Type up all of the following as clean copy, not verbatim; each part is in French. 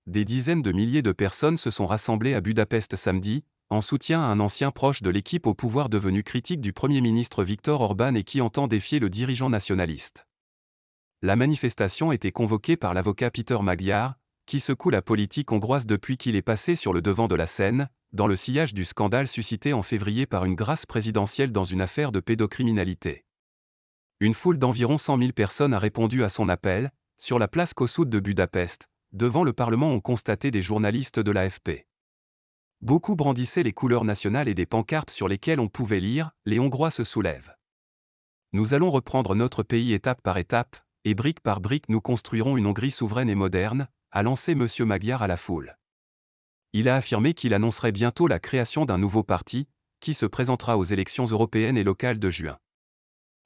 des dizaines de milliers de personnes se sont rassemblées à Budapest samedi, en soutien à un ancien proche de l'équipe au pouvoir devenu critique du Premier ministre Viktor Orban et qui entend défier le dirigeant nationaliste. La manifestation était convoquée par l'avocat Péter Magyar, qui secoue la politique hongroise depuis qu'il est passé sur le devant de la scène, dans le sillage du scandale suscité en février par une grâce présidentielle dans une affaire de pédocriminalité. Une foule d'environ 100 000 personnes a répondu à son appel, sur la place Kossuth de Budapest. Devant le Parlement ont constaté des journalistes de l'AFP. Beaucoup brandissaient les couleurs nationales et des pancartes sur lesquelles on pouvait lire « Les Hongrois se soulèvent ». Nous allons reprendre notre pays étape par étape, et brique par brique nous construirons une Hongrie souveraine et moderne, a lancé M. Magyar à la foule. Il a affirmé qu'il annoncerait bientôt la création d'un nouveau parti, qui se présentera aux élections européennes et locales de juin.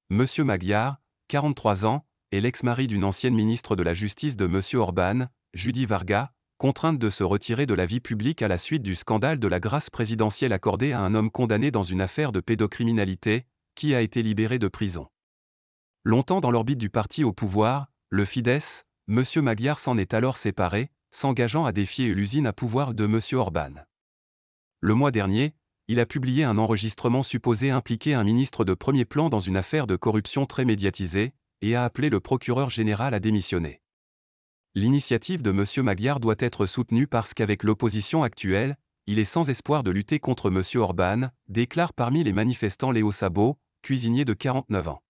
M. Magyar, 43 ans, est l'ex-mari d'une ancienne ministre de la Justice de M. Orban, Judy Varga, contrainte de se retirer de la vie publique à la suite du scandale de la grâce présidentielle accordée à un homme condamné dans une affaire de pédocriminalité, qui a été libéré de prison. Longtemps dans l'orbite du parti au pouvoir, le Fidesz, M. Magyar s'en est alors séparé, s'engageant à défier l'usine à pouvoir de M. Orban. Le mois dernier, il a publié un enregistrement supposé impliquer un ministre de premier plan dans une affaire de corruption très médiatisée, et a appelé le procureur général à démissionner. L'initiative de M. Magyar doit être soutenue parce qu'avec l'opposition actuelle, il est sans espoir de lutter contre M. Orban, déclare parmi les manifestants Léo Szabó, cuisinier de 49 ans.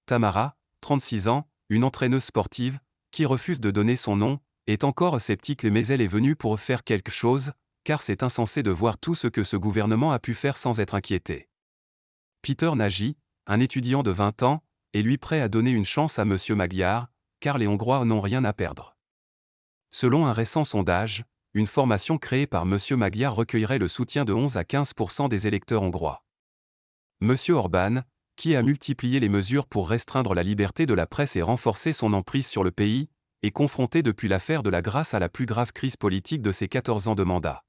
Tamara, 36 ans, une entraîneuse sportive, qui refuse de donner son nom, est encore sceptique mais elle est venue pour faire quelque chose, car c'est insensé de voir tout ce que ce gouvernement a pu faire sans être inquiété. Péter Nagy, un étudiant de 20 ans, est lui prêt à donner une chance à M. Magyar, car les Hongrois n'ont rien à perdre. Selon un récent sondage, une formation créée par M. Magyar recueillerait le soutien de 11 à 15% des électeurs hongrois. M. Orban, qui a multiplié les mesures pour restreindre la liberté de la presse et renforcer son emprise sur le pays, est confronté depuis l'affaire de la grâce à la plus grave crise politique de ses 14 ans de mandat.